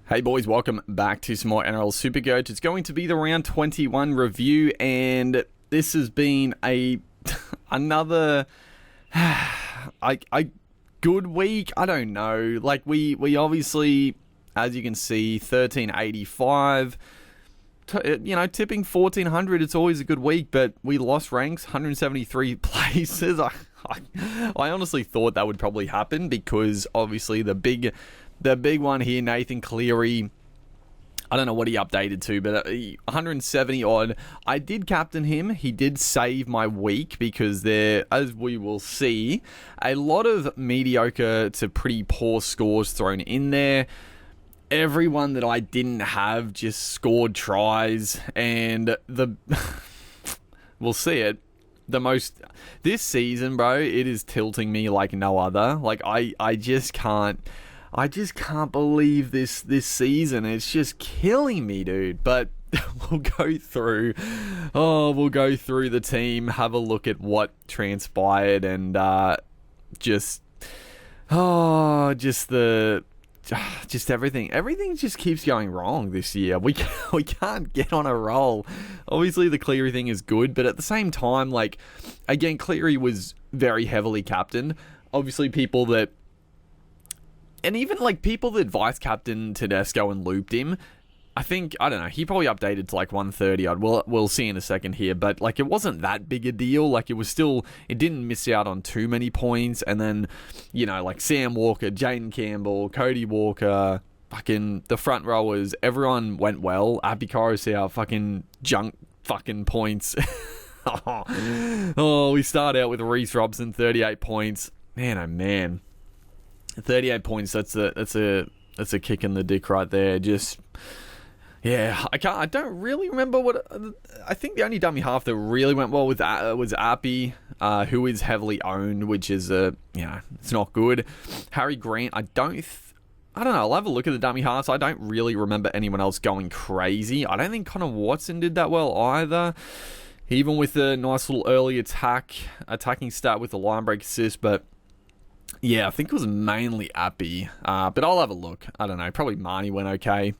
Hey boys, welcome back to some more Nrl Supercoach. It's going to be the round 21 review, and this has been another good week. I don't know. Like we obviously, as you can see, 1385. Tipping 1400. It's always a good week, but we lost ranks 173 places. I honestly thought that would probably happen because obviously the big one here, Nathan Cleary, I don't know what he updated to, but 170 odd. I did captain him. He did save my week because there, as we will see, a lot of mediocre to pretty poor scores thrown in there. Everyone that I didn't have just scored tries, and we'll see it. This season, bro, it is tilting me like no other. Like I just can't believe this season. It's just killing me, dude. But we'll go through the team, have a look at what transpired, and just everything. Everything just keeps going wrong this year. We can't get on a roll. Obviously, the Cleary thing is good, but at the same time, like, again, Cleary was very heavily captained. Obviously, people that vice captain Tedesco and looped him. I don't know, he probably updated to like 130 odd. We'll see in a second here, but like it wasn't that big a deal. Like it didn't miss out on too many points. And then, like Sam Walker, Jaden Campbell, Cody Walker, fucking the front rowers, everyone went well. Abby Coruscant, fucking junk fucking points. We start out with Reece Robson, 38 points. Man, oh man. 38 points, that's a kick in the dick right there. Just, yeah, I don't really remember what. I think the only dummy half that really went well with was Appy, who is heavily owned, which is it's not good. Harry Grant, I don't know. I'll have a look at the dummy halves. I don't really remember anyone else going crazy. I don't think Connor Watson did that well either, even with a nice little early attacking stat with the line break assist. But yeah, I think it was mainly Appy, but I'll have a look. I don't know. Probably Marnie went okay.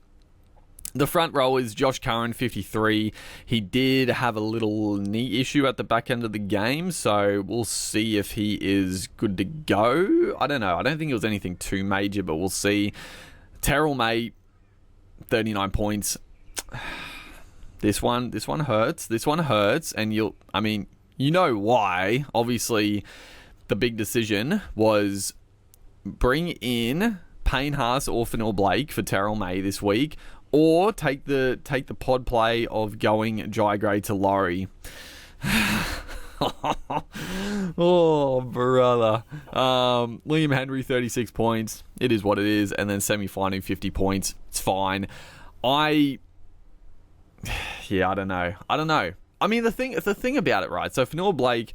The front row is Josh Curran, 53. He did have a little knee issue at the back end of the game, so we'll see if he is good to go. I don't know. I don't think it was anything too major, but we'll see. Terrell May, 39 points. This one hurts. This one hurts, and you know why. Obviously, the big decision was bring in Payne, Haas or Nrl Blake for Terrell May this week, or take the pod play of going Jai Gray to Laui. Oh, brother. Liam Henry, 36 points. It is what it is. And then semi-final, 50 points. It's fine. I don't know. I mean, the thing about it, right? So for Nrl Blake,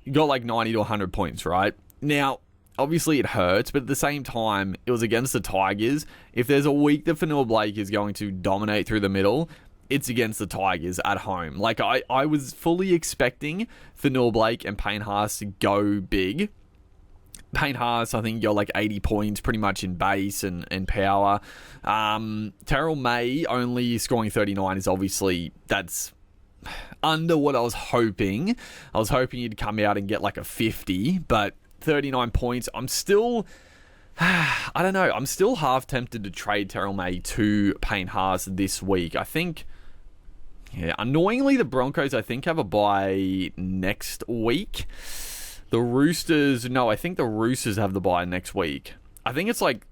you got like 90 to 100 points, right? Now, obviously it hurts, but at the same time, it was against the Tigers. If there's a week that Nrl Blake is going to dominate through the middle, it's against the Tigers at home. Like, I was fully expecting Nrl Blake and Payne Haas to go big. Payne Haas, I think, got like 80 points pretty much in base and power. Terrell May only scoring 39 is obviously, that's under what I was hoping. I was hoping you'd come out and get like a 50, but 39 points. I'm still, I don't know. I'm still half tempted to trade Terrell May to Payne Haas this week. I think, annoyingly, the Broncos, I think, have a bye next week. The Roosters, no, I think the Roosters have the bye next week. I think it's like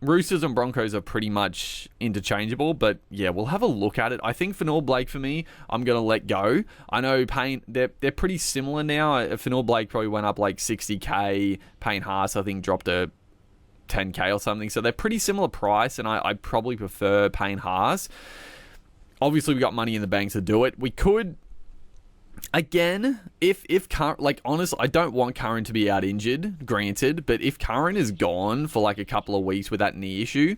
Roosters and Broncos are pretty much interchangeable, but yeah, we'll have a look at it. I think Nrl Blake, for me, I'm going to let go. I know Payne, they're pretty similar now. Nrl Blake probably went up like 60k. Payne Haas, I think, dropped a 10k or something. So they're pretty similar price, and I probably prefer Payne Haas. Obviously, we got money in the bank to do it. We could, again, if Curran, like, honestly, I don't want Curran to be out injured, granted, but if Curran is gone for like a couple of weeks with that knee issue,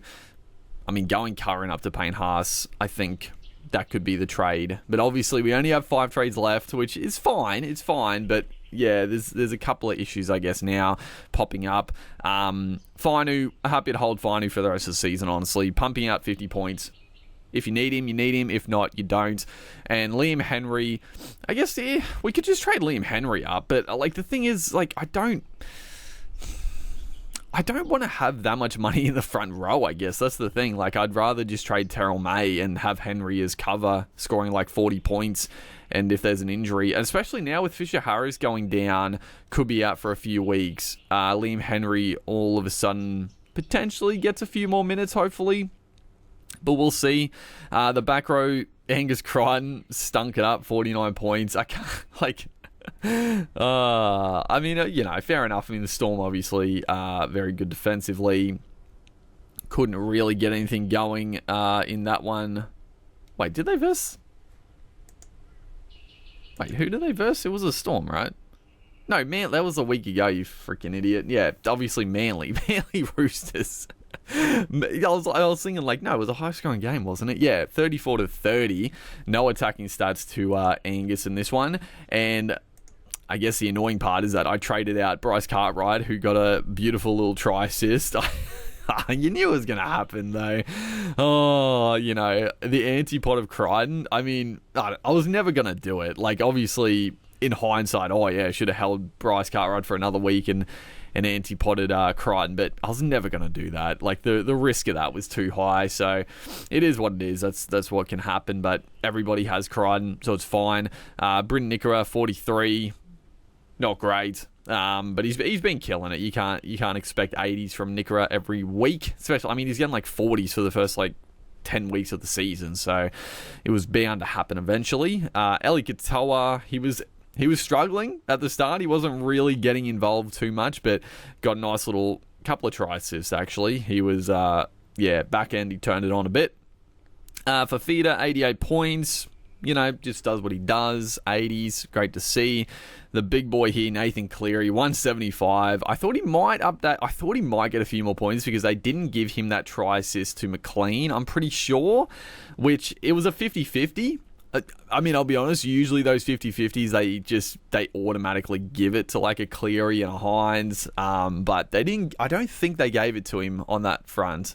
I mean, going Curran up to Payne Haas, I think that could be the trade. But obviously, we only have 5 trades left, which is fine. It's fine, but yeah, there's a couple of issues, I guess, now popping up. Fainu, happy to hold Fainu for the rest of the season, honestly. Pumping out 50 points. If you need him, you need him. If not, you don't. And Liam Henry, I guess, yeah, we could just trade Liam Henry up. But, like, the thing is, like, I don't want to have that much money in the front row, I guess. That's the thing. Like, I'd rather just trade Terrell May and have Henry as cover, scoring like 40 points. And if there's an injury, and especially now with Fisher Harris going down, could be out for a few weeks. Liam Henry all of a sudden potentially gets a few more minutes, hopefully. But we'll see. The back row, Angus Crichton stunk it up, 49 points. I can't, like... I mean, you know, fair enough. I mean, the Storm obviously very good defensively. Couldn't really get anything going in that one. Wait, did they verse? Wait, who did they verse? It was a Storm, right? No, man, that was a week ago, you freaking idiot. Yeah, obviously Manly Roosters. I was thinking, like, no, it was a high-scoring game, wasn't it? Yeah, 34-30. No attacking stats to Angus in this one. And I guess the annoying part is that I traded out Bryce Cartwright, who got a beautiful little try assist. You knew it was going to happen, though. Oh, you know, the antipod of Crichton. I mean, I was never going to do it. Like, obviously, in hindsight, oh, yeah, I should have held Bryce Cartwright for another week and antipoded Crichton, but I was never going to do that. Like, the risk of that was too high, so it is what it is. That's what can happen, but everybody has Crichton, so it's fine. Britton Nickera, 43, not great, but he's been killing it. You can't expect 80s from Nickera every week, especially, I mean, he's getting like 40s for the first, like, 10 weeks of the season, so it was bound to happen eventually. Eli Katoa, he was struggling at the start. He wasn't really getting involved too much, but got a nice little couple of try assists, actually. He was, back end, he turned it on a bit. For Feeder, 88 points. You know, just does what he does. 80s, great to see. The big boy here, Nathan Cleary, 175. I thought he might up that. I thought he might get a few more points because they didn't give him that try assist to McLean, I'm pretty sure, which it was a 50-50. I mean, I'll be honest, usually those 50-50s, they automatically give it to like a Cleary and a Hines, but they didn't, I don't think they gave it to him on that front,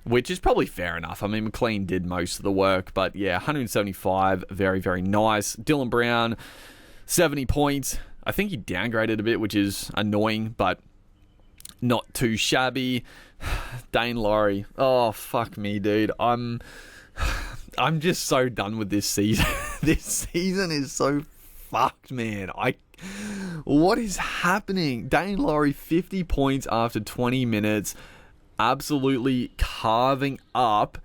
which is probably fair enough. I mean, McLean did most of the work, but yeah, 175, very, very nice. Dylan Brown, 70 points. I think he downgraded a bit, which is annoying, but not too shabby. Dane Laurie, oh, fuck me, dude. I'm just so done with this season. This season is so fucked, man. What is happening? Dane Laurie, 50 points after 20 minutes. Absolutely carving up.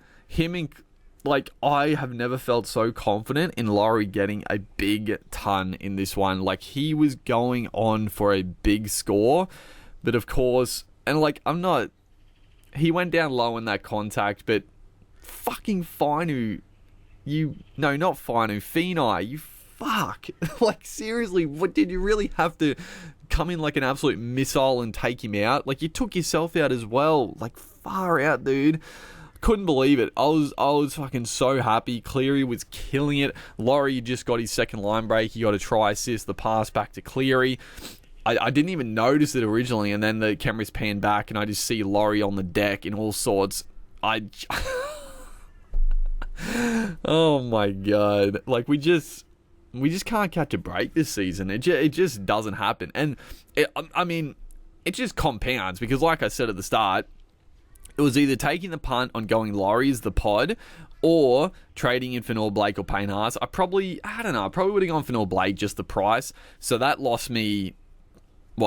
I have never felt so confident in Laurie getting a big ton in this one. Like, he was going on for a big score. But of course, and like, he went down low in that contact, but fucking Fainu, not Fainu, Finai, you fuck. Like, seriously, what did you really have to come in like an absolute missile and take him out? Like, you took yourself out as well. Like, far out, dude. Couldn't believe it. I was fucking so happy. Cleary was killing it. Laurie just got his second line break. He got a try assist, the pass back to Cleary. I didn't even notice it originally, and then the cameras pan back, and I just see Laurie on the deck in all sorts. Oh my god! Like, we just can't catch a break this season. It just doesn't happen, and I mean, it just compounds because, like I said at the start, it was either taking the punt on going Laurie as the pod, or trading in for Nrl Blake or Payne Haas. I probably would have gone for Nrl Blake, just the price. So that lost me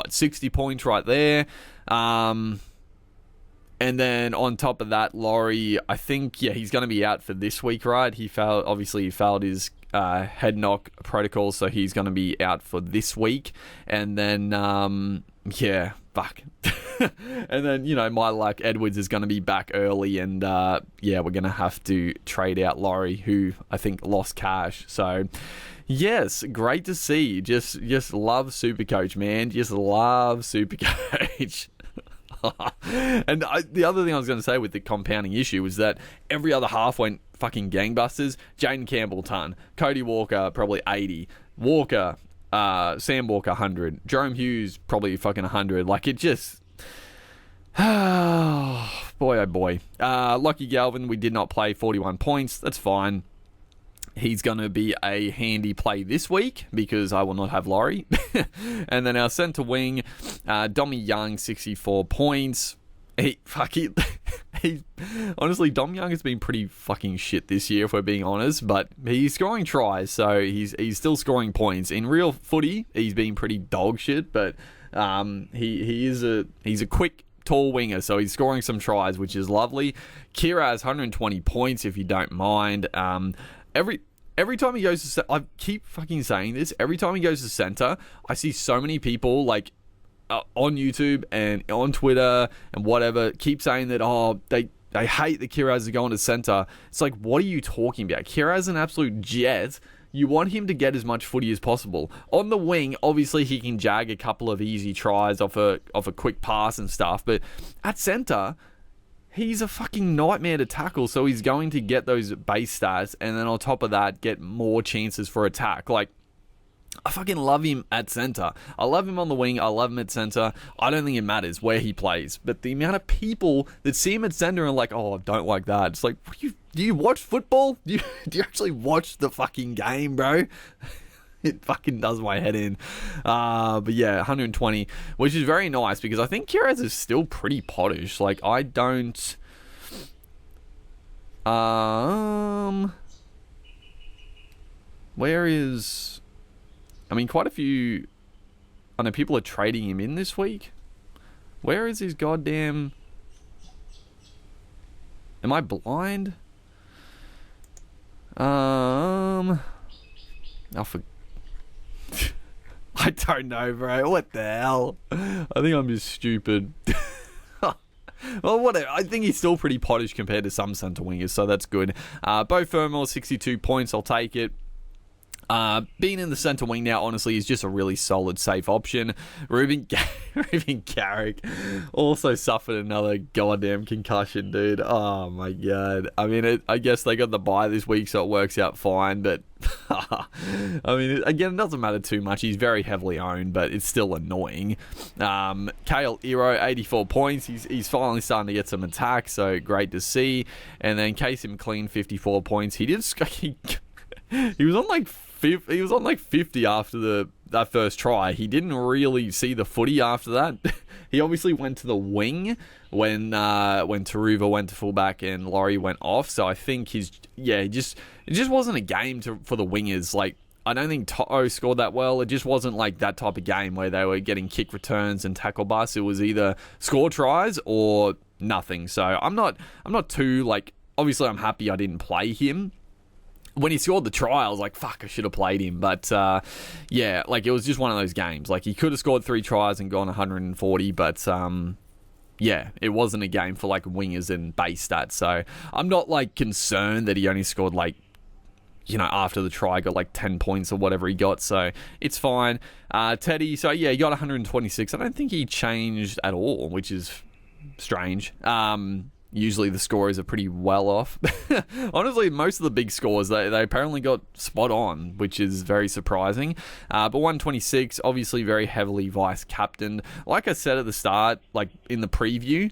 60 points right there. And then on top of that, Laurie, I think, he's going to be out for this week, right? He failed his head knock protocol, so he's going to be out for this week. And then, fuck. And then, my luck, Edwards is going to be back early, and we're going to have to trade out Laurie, who I think lost cash. So, yes, great to see. Just love Supercoach, man. Just love Supercoach. And the other thing I was going to say with the compounding issue was that every other half went fucking gangbusters. Jaden Campbell, ton. Cody Walker, probably 80. Walker, Sam Walker 100, Jerome Hughes probably fucking 100. Like it just, boy oh boy. Lockie Galvin, we did not play, 41 points. That's fine. He's going to be a handy play this week because I will not have Laui. And then our centre wing, Dommy Young, 64 points. Honestly, Dom Young has been pretty fucking shit this year, if we're being honest, but he's scoring tries, so he's still scoring points. In real footy, he's been pretty dog shit, but he's a quick, tall winger, so he's scoring some tries, which is lovely. Kiraz, 120 points, if you don't mind. Every time he goes to, I keep fucking saying this, every time he goes to centre, I see so many people, like, on YouTube and on Twitter and whatever, keep saying that, they hate that Kiraz are going to centre. It's like, what are you talking about? Kiraz an absolute jet. You want him to get as much footy as possible. On the wing, obviously he can jag a couple of easy tries off a quick pass and stuff, but at centre, he's a fucking nightmare to tackle, so he's going to get those base stats, and then on top of that, get more chances for attack. Like, I fucking love him at centre. I love him on the wing. I love him at centre. I don't think it matters where he plays. But the amount of people that see him at centre and are like, oh, I don't like that. It's like, do you watch football? Do you actually watch the fucking game, bro? It fucking does my head in. But yeah, 120, which is very nice because I think Kiraz is still pretty pottish. Like, I don't... Where is... I mean, quite a few... I know people are trading him in this week. Where is his goddamn... Am I blind? I don't know, bro. What the hell? I think I'm just stupid. Well, whatever. I think he's still pretty pottish compared to some centre wingers, so that's good. Bo Fermor, 62 points. I'll take it. Being in the centre wing now, honestly, is just a really solid, safe option. Ruben Garrick also suffered another goddamn concussion, dude. Oh, my God. I mean, I guess they got the bye this week, so it works out fine, but... I mean, again, it doesn't matter too much. He's very heavily owned, but it's still annoying. Kale Iro, 84 points. He's finally starting to get some attack, so great to see. And then Casey McLean, 54 points. He was on like 50 after that first try. He didn't really see the footy after that. He obviously went to the wing when Taruva went to fullback and Laui went off. So I think it just wasn't a game for the wingers. Like, I don't think To'o scored that well. It just wasn't like that type of game where they were getting kick returns and tackle busts. It was either score tries or nothing. So I'm not too, like, obviously I'm happy I didn't play him. When he scored the try, I was like, fuck, I should have played him. But, yeah, like, it was just one of those games. Like, he could have scored 3 tries and gone 140, but, yeah, it wasn't a game for, like, wingers and base stats. So, I'm not, like, concerned that he only scored, like, you know, after the try, got, like, 10 points or whatever he got. So, it's fine. Teddy, so, yeah, he got 126. I don't think he changed at all, which is strange. Usually the scorers are pretty well off. Honestly, most of the big scores, they apparently got spot on, which is very surprising. But 126, obviously very heavily vice-captained. Like I said at the start, like in the preview,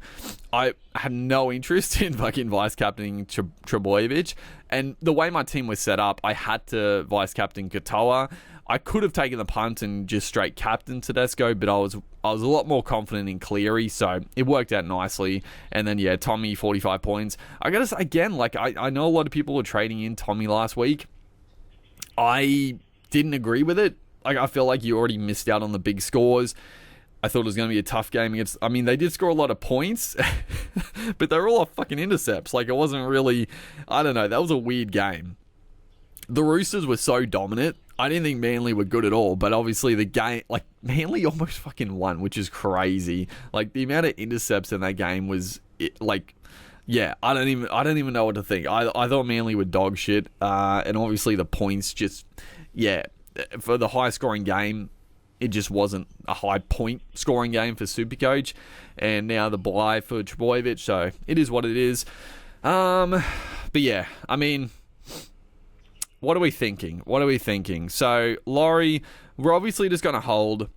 I had no interest in fucking vice-captaining Trebojevic. And the way my team was set up, I had to vice-captain Katoa. I could have taken the punt and just straight captain Tedesco, but I was a lot more confident in Cleary, so it worked out nicely. And then, yeah, Tommy, 45 points. I gotta say, again, like, I know a lot of people were trading in Tommy last week. I didn't agree with it. Like, I feel like you already missed out on the big scores. I thought it was going to be a tough game against... I mean, they did score a lot of points, but they were all fucking intercepts. Like, it wasn't really... I don't know. That was a weird game. The Roosters were so dominant. I didn't think Manly were good at all, but obviously the game... Like, Manly almost fucking won, which is crazy. Like, the amount of intercepts in that game was... like... Yeah, I don't even know what to think. I thought Manly were dog shit, and obviously the points just... Yeah, for the high-scoring game... It just wasn't a high point scoring game for Supercoach. And now the bye for Trebojevic. So it is what it is. But yeah, I mean, what are we thinking? So, Laui, we're obviously just going to hold.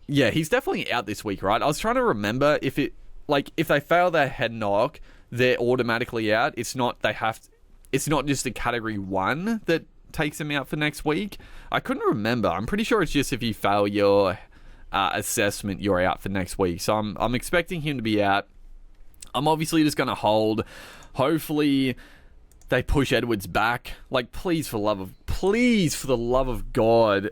He's definitely out this week, right? I was trying to remember if they fail their head knock, they're automatically out. It's not just a category 1 that takes them out for next week. I couldn't remember. I'm pretty sure it's just if you fail your assessment, you're out for next week. So I'm expecting him to be out. I'm obviously just going to hold. Hopefully they push Edwards back. Like, please, for the love of God,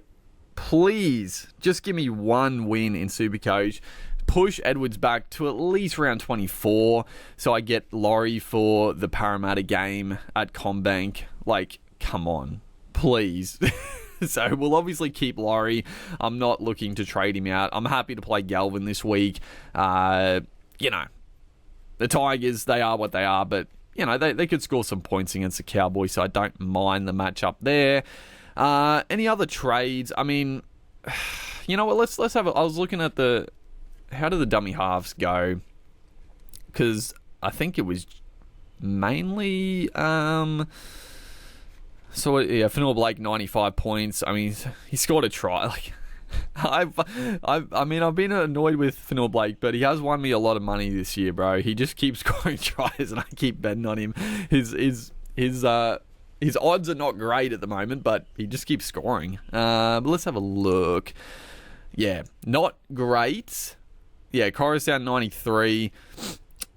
please just give me one win in Supercoach. Push Edwards back to at least round 24 so I get Laui for the Parramatta game at CommBank. Like, come on, please. So we'll obviously keep Laui. I'm not looking to trade him out. I'm happy to play Galvin this week. The Tigers, they are what they are, but they could score some points against the Cowboys, so I don't mind the matchup there. Any other trades? I mean, you know what? Let's have. I was looking at how do the dummy halves go? Because I think it was mainly Fenor Blake 95 points. I mean, he scored a try. Like, I've been annoyed with Fenor Blake, but he has won me a lot of money this year, bro. He just keeps scoring tries, and I keep betting on him. His odds are not great at the moment, but he just keeps scoring. But let's have a look. Yeah, not great. Yeah, Coruscant 93.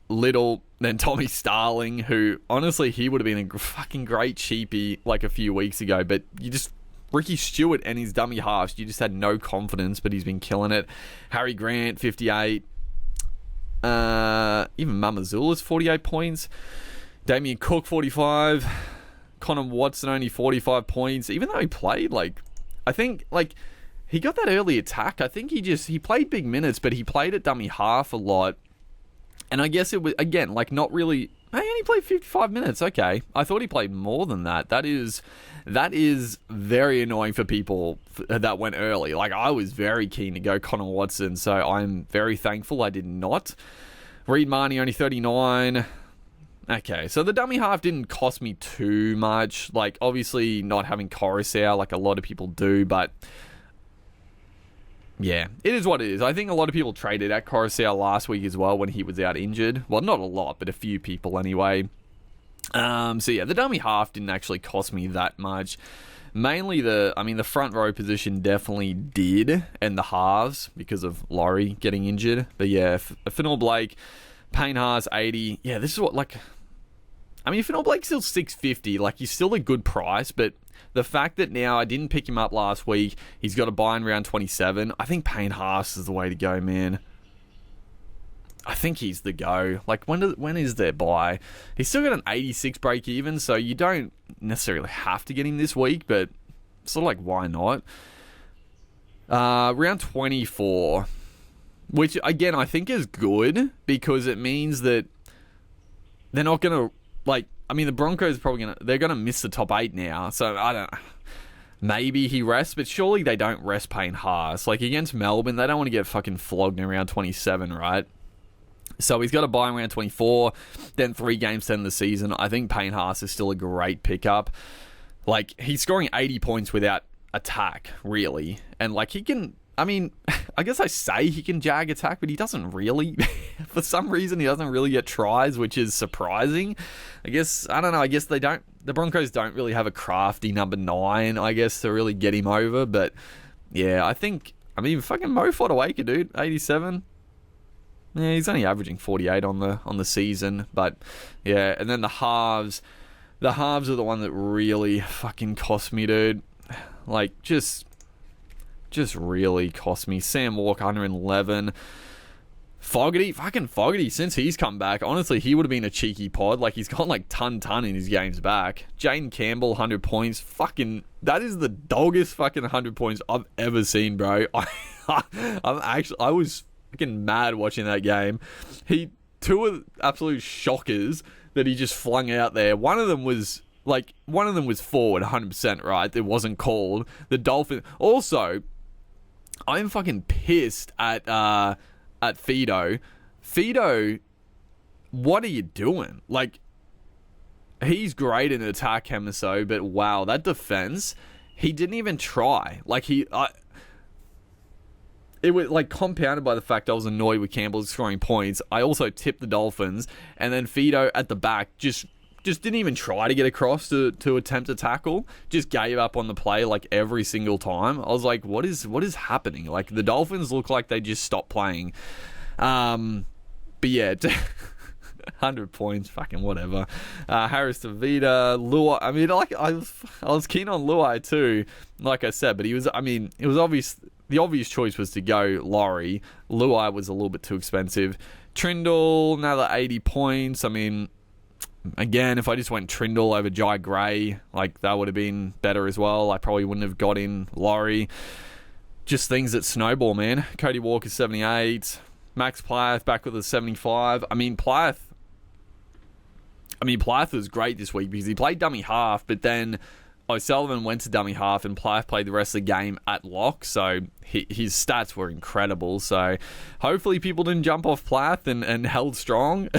Little, then Tommy Starling, who honestly he would have been a fucking great cheapie like a few weeks ago, but Ricky Stewart and his dummy halves, you just had no confidence, but he's been killing it. Harry Grant 58. Even Mamazula's 48 points. Damien Cook 45. Connor Watson only 45 points, even though he played I think he got that early attack. I think he played big minutes, but he played at dummy half a lot. And I guess it was, again, not really. He only played 55 minutes. Okay. I thought he played more than that. That is very annoying for people that went early. I was very keen to go Connor Watson, so I'm very thankful I did not. Reed Marnie only 39. Okay, so the dummy half didn't cost me too much. Obviously not having Coruscant like a lot of people do, but yeah, it is what it is. I think a lot of people traded at Coruscant last week as well when he was out injured. Well, not a lot, but a few people anyway. The dummy half didn't actually cost me that much. Mainly the front row position definitely did, and the halves because of Laui getting injured. But yeah, Fenor Blake, Payne Haas 80. Yeah, this is what Fenor Blake's still 650. He's still a good price, but the fact that now I didn't pick him up last week, he's got a buy in round 27. I think Payne Haas is the way to go, man. I think he's the go. When is their buy? He's still got an 86 break even, so you don't necessarily have to get him this week, but sort of why not? Round 24, which again I think is good because it means that they're not gonna the Broncos they're gonna miss the top 8 now, so I don't. Maybe he rests, but surely they don't rest Payne Haas. Against Melbourne, they don't want to get fucking flogged in round 27, right? So he's got a bye in round 24, then 3 games to end the season. I think Payne Haas is still a great pickup. He's scoring 80 points without attack, really. And, he can... I guess I say he can jag attack, but he doesn't really. For some reason, he doesn't really get tries, which is surprising. I guess the Broncos don't really have a crafty number 9, I guess, to really get him over. But, yeah, I think... fucking Mo Fotuaika, dude, 87. Yeah, he's only averaging 48 on the season, but yeah. And then the halves are the one that really fucking cost me, dude. Just really cost me. Sam Walker 111. Fogarty, since he's come back, honestly, he would have been a cheeky pod. He's got ton in his games back. Jane Campbell 100 points. Fucking, that is the doggest fucking 100 points I've ever seen, bro. I was fucking mad watching that game. Two of absolute shockers that he just flung out there. One of them was forward 100%, right? It wasn't called. The Dolphin. Also, I'm fucking pissed at Fido. Fido, what are you doing? he's great in attack, Hemiso, but wow, that defense, he didn't even try. Like, it was like compounded by the fact I was annoyed with Campbell scoring points. I also tipped the Dolphins, and then Fido at the back just didn't even try to get across to attempt a tackle. Just gave up on the play like every single time. I was like, what is happening? Like, the Dolphins look like they just stopped playing. But yeah, 100 points, fucking whatever. Harris Tavita, Laui. I mean, like, I was keen on Laui too, like I said, but it was obvious. The obvious choice was to go Laui. Laui was a little bit too expensive. Trindle, another 80 points. I mean, again, if I just went Trindle over Jai Gray, like, that would have been better as well. I probably wouldn't have got in Laui. Just things that snowball, man. Cody Walker, 78. Max Plath back with a 75. I mean, Plath was great this week because he played dummy half, but then O'Sullivan went to dummy half and Plath played the rest of the game at lock, so his stats were incredible. So hopefully people didn't jump off Plath and held strong.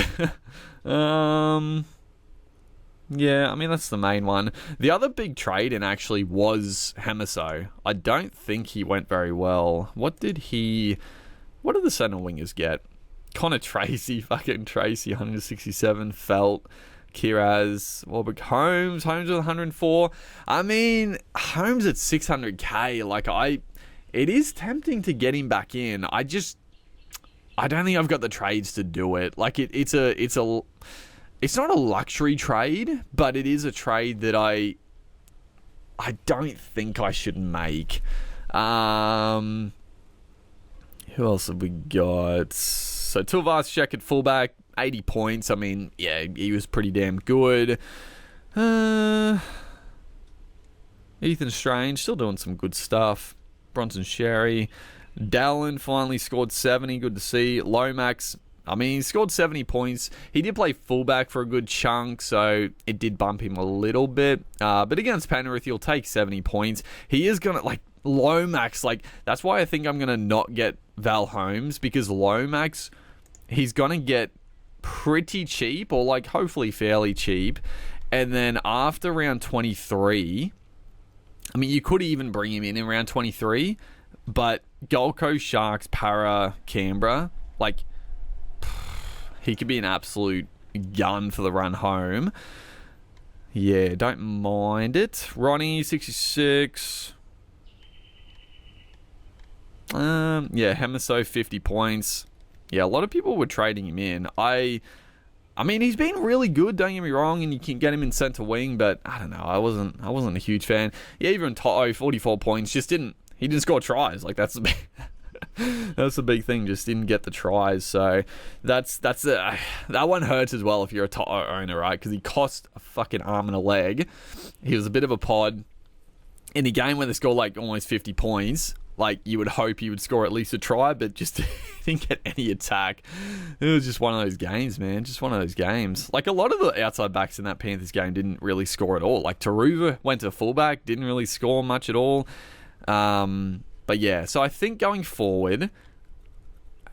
Yeah, I mean, that's the main one. The other big trade-in actually was Hemiso. I don't think he went very well. What did the center wingers get? Connor Tracy, fucking Tracy, 167. Felt, Kiraz, Warwick, Holmes with 104. I mean, Holmes at 600k. Like, it is tempting to get him back in. I don't think I've got the trades to do it. Like, it's not a luxury trade, but it is a trade that I don't think I should make. Who else have we got? So Tulvas at fullback, 80 points. I mean, yeah, he was pretty damn good. Ethan Strange, still doing some good stuff. Bronson Sherry. Dallin finally scored 70. Good to see. Lomax, I mean, he scored 70 points. He did play fullback for a good chunk, so it did bump him a little bit. But against Penrith, he'll take 70 points. He is going to, like, Lomax, like, that's why I think I'm going to not get Val Holmes, because Lomax, he's going to get pretty cheap, or, like, hopefully fairly cheap. And then after round 23, I mean, you could even bring him in round 23, but Gold Coast Sharks, Para, Canberra, like, he could be an absolute gun for the run home. Yeah, don't mind it. Ronnie, 66. Yeah, Hemiso, 50 points. Yeah, a lot of people were trading him in. I mean, he's been really good, don't get me wrong, and you can get him in centre wing, but I don't know, I wasn't a huge fan. Yeah, even Toto, 44 points, he didn't score tries. Like, that's the big thing, just didn't get the tries. So that one hurts as well if you're a Toto owner, right? Because he cost a fucking arm and a leg. He was a bit of a pod. In a game where they scored like almost 50 points, like, you would hope he would score at least a try, but just didn't get any attack. It was just one of those games, man. Just one of those games. Like, a lot of the outside backs in that Panthers game didn't really score at all. Like, Taruva went to fullback, didn't really score much at all. But yeah, so I think going forward,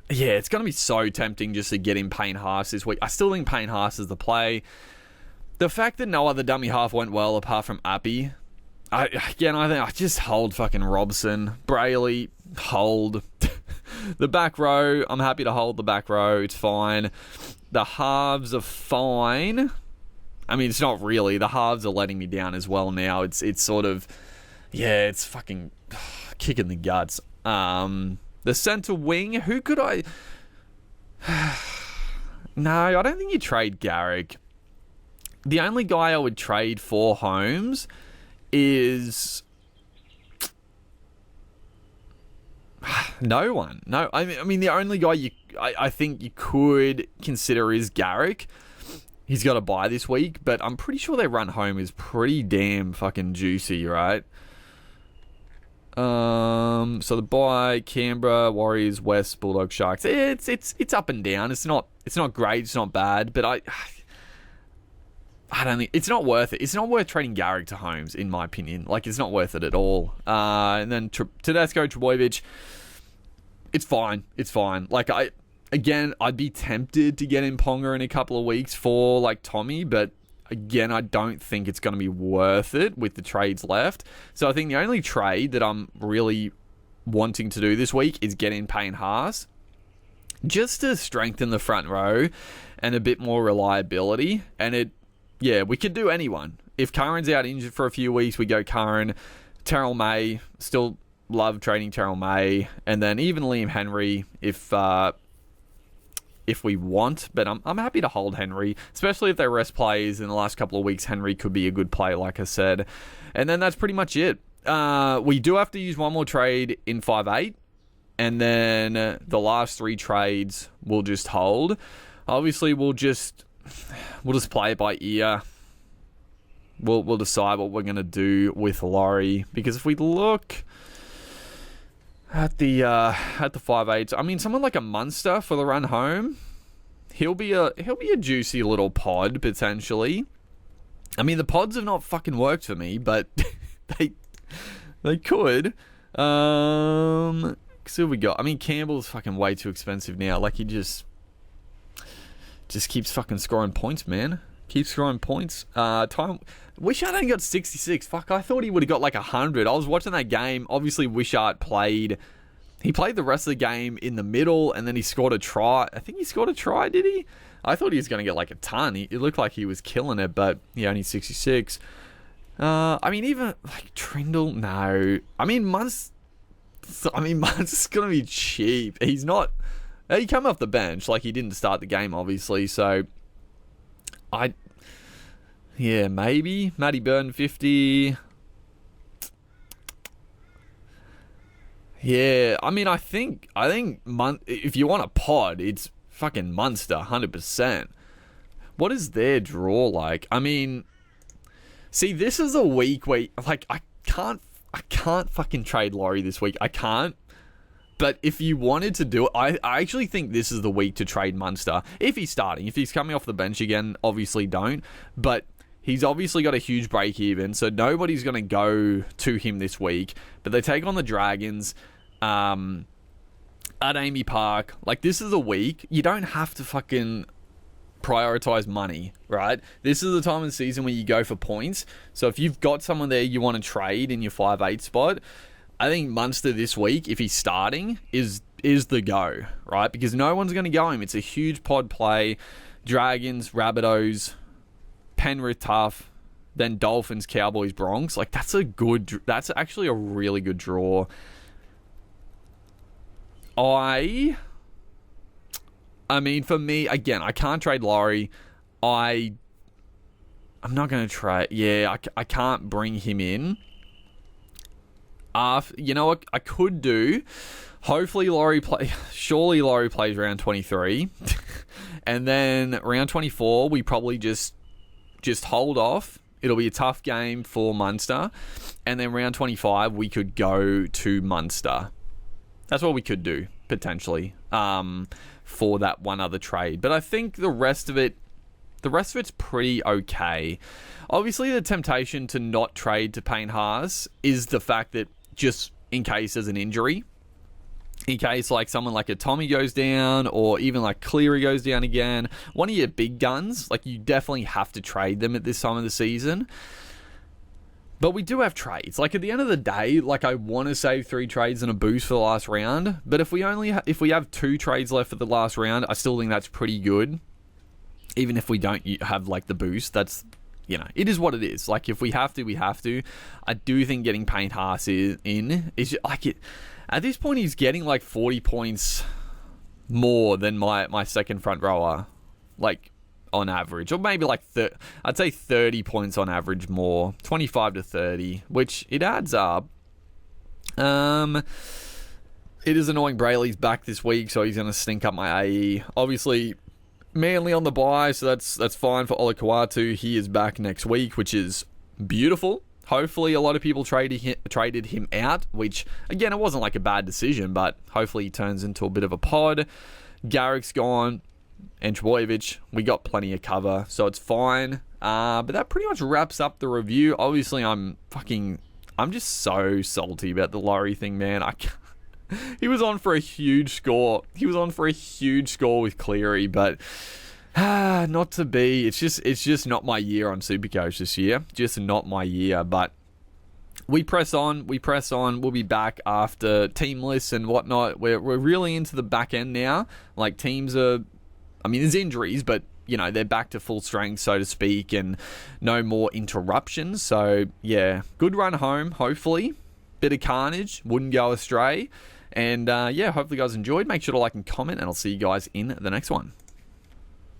yeah, it's going to be so tempting just to get in Payne Haas this week. I still think Payne Haas is the play. The fact that no other dummy half went well apart from Appy, I think I just hold fucking Robson. Brayley, hold. The back row, I'm happy to hold the back row. It's fine. The halves are fine. I mean, it's not really. The halves are letting me down as well now. It's sort of, yeah, it's fucking kicking the guts. The centre wing, who could I... No, I don't think you trade Garrick. The only guy I would trade for Holmes is... No one. No, I mean the only guy I think you could consider is Garrick. He's got a bye this week, but I'm pretty sure their run home is pretty damn fucking juicy, right? So the bye, Canberra, Warriors, West, Bulldogs, Sharks. It's up and down. It's not great. It's not bad, but I don't think it's not worth it. It's not worth trading Garrick to Holmes, in my opinion. Like, it's not worth it at all. And then Tedesco, Trebojevic, it's fine. It's fine. Like, I'd be tempted to get in Ponga in a couple of weeks for, like, Tommy, but again, I don't think it's going to be worth it with the trades left. So I think the only trade that I'm really wanting to do this week is get in Payne Haas, just to strengthen the front row and a bit more reliability. And we could do anyone. If Curran's out injured for a few weeks, we go Curran. Terrell May, still love trading Terrell May, and then even Liam Henry if we want. But I'm happy to hold Henry, especially if they rest players in the last couple of weeks. Henry could be a good play, like I said. And then that's pretty much it. We do have to use one more trade in 5-8, and then the last 3 trades we'll just hold. Obviously, we'll just play it by ear. We'll decide what we're going to do with Laui, because if we look at the 5-8s, I mean, someone like a Munster for the run home, he'll be a juicy little pod potentially. I mean, the pods have not fucking worked for me, but they could. So we got. I mean, Campbell's fucking way too expensive now. Like, he just keeps fucking scoring points, man. Keeps scoring points. Wishart only got 66. Fuck, I thought he would have got like 100. I was watching that game. Obviously, Wishart played. He played the rest of the game in the middle, and then he scored a try. I think he scored a try, did he? I thought he was going to get like a ton. It looked like he was killing it, but yeah, only 66. I mean, even like Trindle, no. I mean, Munster's going to be cheap. He's not. He came off the bench, like he didn't start the game, obviously, so maybe. Matty Burton, 50. Yeah, I mean, I think if you want a pod, it's fucking Munster, 100%. What is their draw like? I mean, see, this is a week where, like, I can't fucking trade Laui this week. I can't. But if you wanted to do it, I actually think this is the week to trade Munster. If he's starting. If he's coming off the bench again, obviously don't. But he's obviously got a huge break even, so nobody's going to go to him this week. But they take on the Dragons at Amy Park. Like, this is a week. You don't have to fucking prioritize money, right? This is the time of the season where you go for points. So if you've got someone there you want to trade in your 5-8 spot, I think Munster this week, if he's starting, is the go, right? Because no one's going to go him. It's a huge pod play. Dragons, Rabbitohs, Penrith tough, then Dolphins, Cowboys, Bronx. Like, that's actually a really good draw. I mean, for me, again, I can't trade Laui. I'm not going to trade. Yeah, I can't bring him in. You know what I could do? Hopefully surely Laui plays round 23. And then round 24, we probably just hold off. It'll be a tough game for Munster. And then round 25, we could go to Munster. That's what we could do, potentially, for that one other trade. But I think the rest of it's pretty okay. Obviously, the temptation to not trade to Payne Haas is the fact that just in case there's an injury, in case like someone like a Tommy goes down, or even like Cleary goes down again, one of your big guns, like, you definitely have to trade them at this time of the season. But we do have trades. Like, at the end of the day, like, I want to save 3 trades and a boost for the last round. But if we have 2 trades left for the last round, I still think that's pretty good. Even if we don't have like the boost, that's, you know, it is what it is. Like, if we have to, we have to. I do think getting Payne Haas is like it. At this point, he's getting like 40 points more than my second front rower, like, on average, or maybe like I'd say 30 points on average more, 25 to 30, which it adds up. It is annoying. Brayley's back this week, so he's going to stink up my AE. Obviously, Manly on the bye, so that's fine for Olakau'atu. He is back next week, which is beautiful. Hopefully, a lot of people traded him out, which, again, it wasn't like a bad decision, but hopefully he turns into a bit of a pod. Garrick's gone, and Trbojevic, we got plenty of cover, so it's fine. But that pretty much wraps up the review. Obviously, I'm just so salty about the Laui thing, man. He was on for a huge score. With Cleary, but Not to be. It's just not my year on Supercoach this year. Just not my year. But we press on. We'll be back after team lists and whatnot. We're really into the back end now. Like, teams are... I mean, there's injuries, but, you know, they're back to full strength, so to speak, and no more interruptions. So, yeah, good run home, hopefully. Bit of carnage. Wouldn't go astray. And, hopefully you guys enjoyed. Make sure to like and comment, and I'll see you guys in the next one.